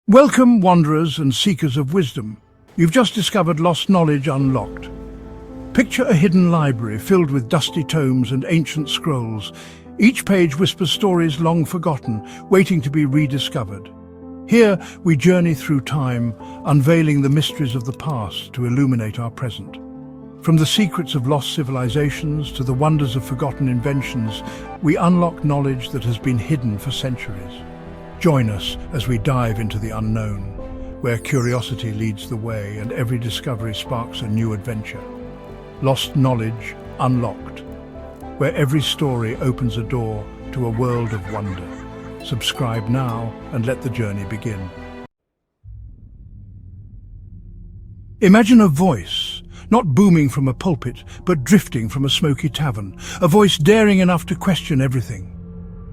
Welcome, wanderers and seekers of wisdom. You've just discovered lost knowledge unlocked. Picture a hidden library filled with dusty tomes and ancient scrolls. Each page whispers stories long forgotten, waiting to be rediscovered. Here we journey through time, unveiling the mysteries of the past to illuminate our present. From the secrets of lost civilizations to the wonders of forgotten inventions, we unlock knowledge that has been hidden for centuries. Join us as we dive into the unknown, where curiosity leads the way and every discovery sparks a new adventure. Lost knowledge unlocked, where every story opens a door to a world of wonder. Subscribe now and let the journey begin. Imagine a voice, not booming from a pulpit, but drifting from a smoky tavern, a voice daring enough to question everything.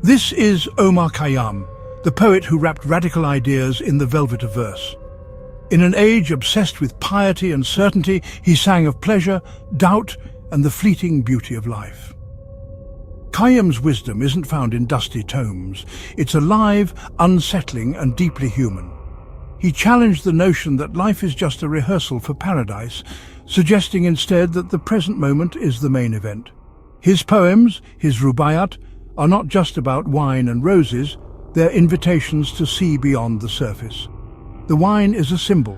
This is Omar Khayyám, the poet who wrapped radical ideas in the velvet of verse. In an age obsessed with piety and certainty, he sang of pleasure, doubt, and the fleeting beauty of life. Khayyám's wisdom isn't found in dusty tomes. It's alive, unsettling, and deeply human. He challenged the notion that life is just a rehearsal for paradise, suggesting instead that the present moment is the main event. His poems, his Rubáiyát, are not just about wine and roses. They're invitations to see beyond the surface. The wine is a symbol,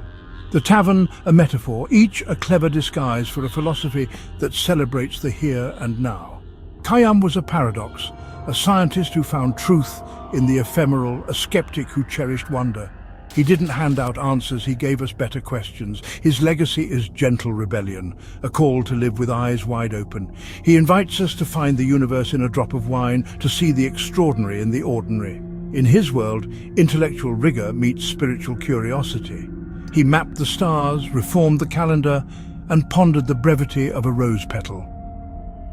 the tavern a metaphor, each a clever disguise for a philosophy that celebrates the here and now. Khayyám was a paradox, a scientist who found truth in the ephemeral, a skeptic who cherished wonder. He didn't hand out answers, he gave us better questions. His legacy is gentle rebellion, a call to live with eyes wide open. He invites us to find the universe in a drop of wine, to see the extraordinary in the ordinary. In his world, intellectual rigor meets spiritual curiosity. He mapped the stars, reformed the calendar, and pondered the brevity of a rose petal.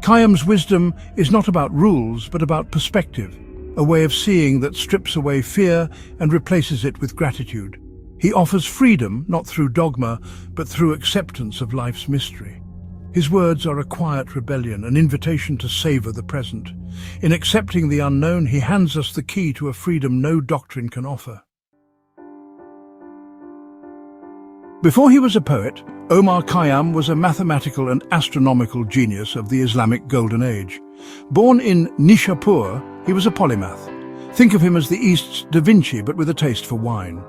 Khayyám's wisdom is not about rules, but about perspective, a way of seeing that strips away fear and replaces it with gratitude. He offers freedom, not through dogma, but through acceptance of life's mystery. His words are a quiet rebellion, an invitation to savor the present. In accepting the unknown, he hands us the key to a freedom no doctrine can offer. Before he was a poet, Omar Khayyám was a mathematical and astronomical genius of the Islamic Golden Age. Born in Nishapur, he was a polymath. Think of him as the East's Da Vinci, but with a taste for wine.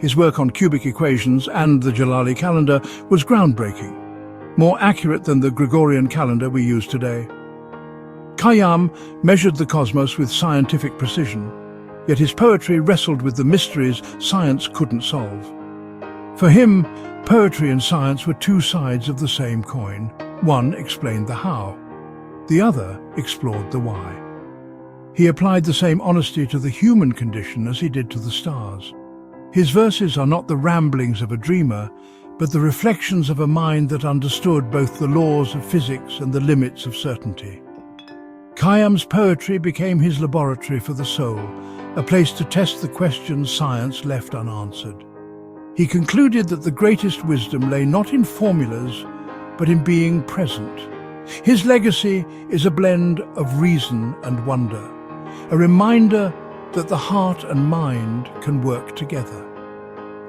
His work on cubic equations and the Jalali calendar was groundbreaking, more accurate than the Gregorian calendar we use today. Khayyám measured the cosmos with scientific precision, yet his poetry wrestled with the mysteries science couldn't solve. For him, poetry and science were two sides of the same coin. One explained the how, the other explored the why. He applied the same honesty to the human condition as he did to the stars. His verses are not the ramblings of a dreamer, but the reflections of a mind that understood both the laws of physics and the limits of certainty. Khayyám's poetry became his laboratory for the soul, a place to test the questions science left unanswered. He concluded that the greatest wisdom lay not in formulas, but in being present. His legacy is a blend of reason and wonder, a reminder that the heart and mind can work together.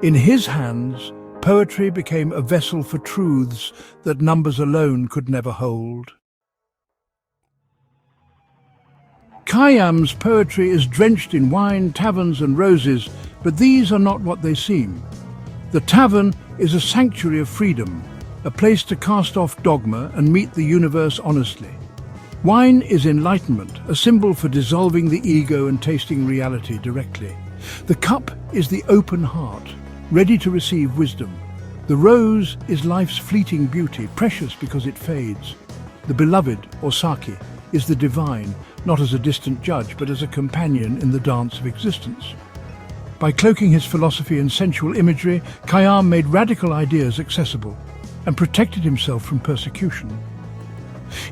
In his hands, poetry became a vessel for truths that numbers alone could never hold. Khayyám's poetry is drenched in wine, taverns and roses, but these are not what they seem. The tavern is a sanctuary of freedom, a place to cast off dogma and meet the universe honestly. Wine is enlightenment, a symbol for dissolving the ego and tasting reality directly. The cup is the open heart, ready to receive wisdom. The rose is life's fleeting beauty, precious because it fades. The beloved, or sake, is the divine, not as a distant judge, but as a companion in the dance of existence. By cloaking his philosophy in sensual imagery, Khayyám made radical ideas accessible and protected himself from persecution.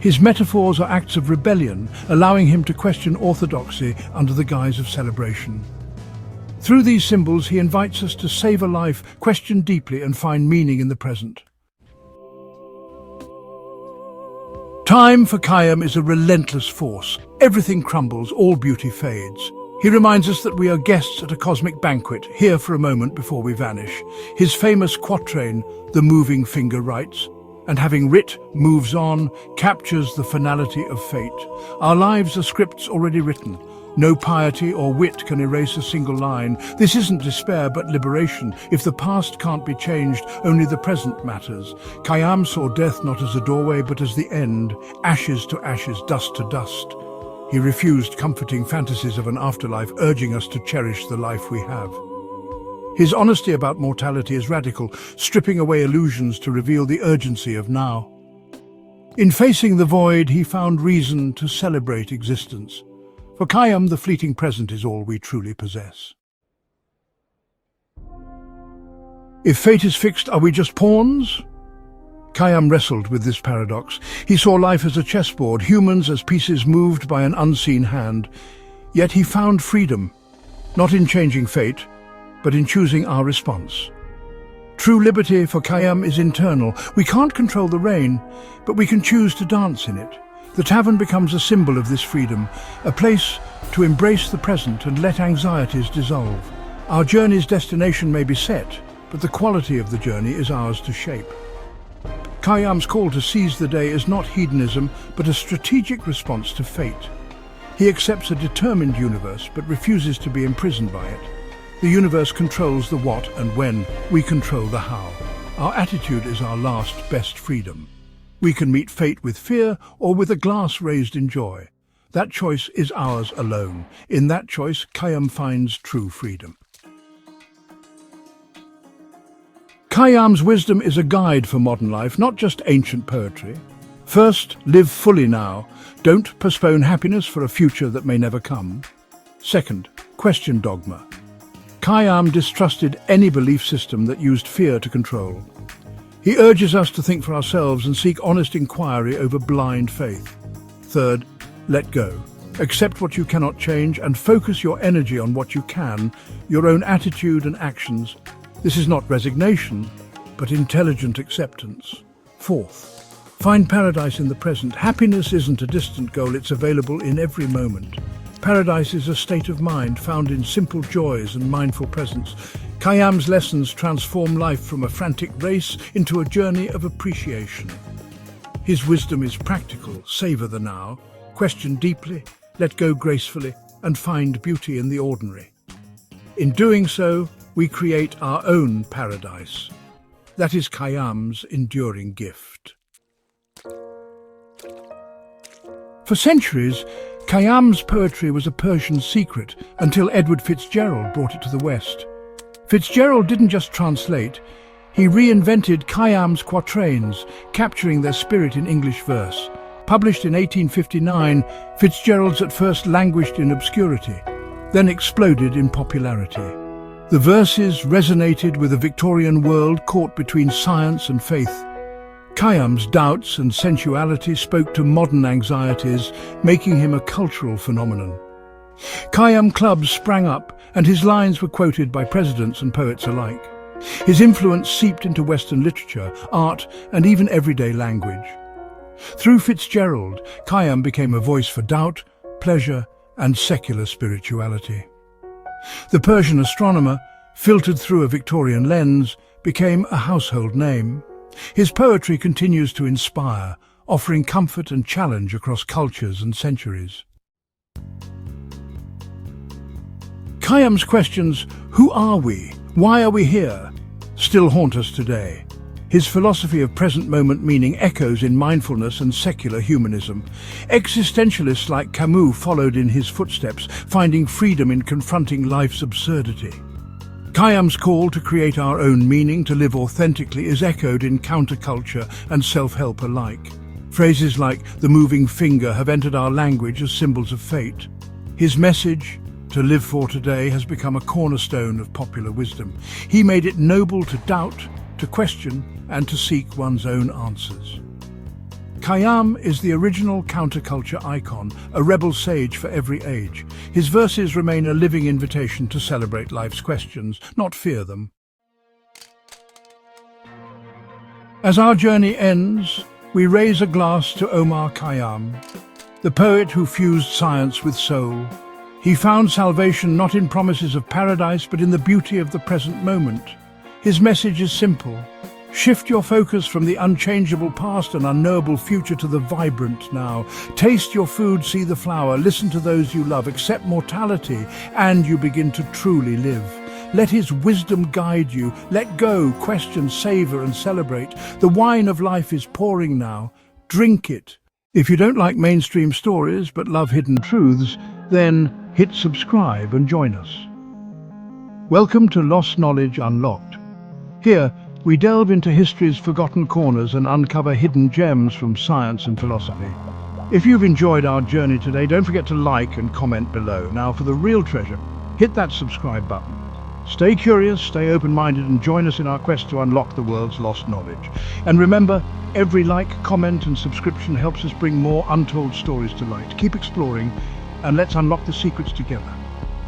His metaphors are acts of rebellion, allowing him to question orthodoxy under the guise of celebration. Through these symbols, he invites us to savor life, question deeply, and find meaning in the present. Time for Khayyám is a relentless force. Everything crumbles, all beauty fades. He reminds us that we are guests at a cosmic banquet, here for a moment before we vanish. His famous quatrain, "The moving finger writes," and having writ, moves on, captures the finality of fate. Our lives are scripts already written. No piety or wit can erase a single line. This isn't despair, but liberation. If the past can't be changed, only the present matters. Khayyám saw death not as a doorway, but as the end, ashes to ashes, dust to dust. He refused comforting fantasies of an afterlife, urging us to cherish the life we have. His honesty about mortality is radical, stripping away illusions to reveal the urgency of now. In facing the void, he found reason to celebrate existence. For Khayyám, the fleeting present is all we truly possess. If fate is fixed, are we just pawns? Khayyám wrestled with this paradox. He saw life as a chessboard, humans as pieces moved by an unseen hand. Yet he found freedom, not in changing fate, but in choosing our response. True liberty for Khayyám is internal. We can't control the rain, but we can choose to dance in it. The tavern becomes a symbol of this freedom, a place to embrace the present and let anxieties dissolve. Our journey's destination may be set, but the quality of the journey is ours to shape. Khayyám's call to seize the day is not hedonism, but a strategic response to fate. He accepts a determined universe, but refuses to be imprisoned by it. The universe controls the what and when, we control the how. Our attitude is our last best freedom. We can meet fate with fear or with a glass raised in joy. That choice is ours alone. In that choice, Khayyám finds true freedom. Khayyám's wisdom is a guide for modern life, not just ancient poetry. First, live fully now. Don't postpone happiness for a future that may never come. Second, question dogma. Khayyám distrusted any belief system that used fear to control. He urges us to think for ourselves and seek honest inquiry over blind faith. Third, let go. Accept what you cannot change and focus your energy on what you can, your own attitude and actions. This is not resignation, but intelligent acceptance. Fourth, find paradise in the present. Happiness isn't a distant goal, it's available in every moment. Paradise is a state of mind found in simple joys and mindful presence. Khayyám's lessons transform life from a frantic race into a journey of appreciation. His wisdom is practical. Savor the now, question deeply, let go gracefully, and find beauty in the ordinary. In doing so, we create our own paradise. That is Khayyám's enduring gift. For centuries, Khayyám's poetry was a Persian secret until Edward Fitzgerald brought it to the West. Fitzgerald didn't just translate, he reinvented Khayyám's quatrains, capturing their spirit in English verse. Published in 1859, Fitzgerald's at first languished in obscurity, then exploded in popularity. The verses resonated with a Victorian world caught between science and faith. Khayyám's doubts and sensuality spoke to modern anxieties, making him a cultural phenomenon. Khayyám clubs sprang up, and his lines were quoted by presidents and poets alike. His influence seeped into Western literature, art, and even everyday language. Through Fitzgerald, Khayyám became a voice for doubt, pleasure, and secular spirituality. The Persian astronomer, filtered through a Victorian lens, became a household name. His poetry continues to inspire, offering comfort and challenge across cultures and centuries. Khayyám's questions, who are we? Why are we here? Still haunt us today. His philosophy of present moment meaning echoes in mindfulness and secular humanism. Existentialists like Camus followed in his footsteps, finding freedom in confronting life's absurdity. Khayyám's call to create our own meaning, to live authentically, is echoed in counterculture and self-help alike. Phrases like the moving finger have entered our language as symbols of fate. His message, to live for today, has become a cornerstone of popular wisdom. He made it noble to doubt, to question, and to seek one's own answers. Khayyám is the original counterculture icon, a rebel sage for every age. His verses remain a living invitation to celebrate life's questions, not fear them. As our journey ends, we raise a glass to Omar Khayyám, the poet who fused science with soul, He found salvation not in promises of paradise, but in the beauty of the present moment. His message is simple. Shift your focus from the unchangeable past and unknowable future to the vibrant now. Taste your food, see the flower, listen to those you love, accept mortality, and you begin to truly live. Let his wisdom guide you. Let go, question, savor, and celebrate. The wine of life is pouring now. Drink it. If you don't like mainstream stories but love hidden truths, then hit subscribe and join us. Welcome to Lost Knowledge Unlocked. Here, we delve into history's forgotten corners and uncover hidden gems from science and philosophy. If you've enjoyed our journey today, don't forget to like and comment below. Now, for the real treasure, hit that subscribe button. Stay curious, stay open-minded, and join us in our quest to unlock the world's lost knowledge. And remember, every like, comment, and subscription helps us bring more untold stories to light. Keep exploring, and let's unlock the secrets together.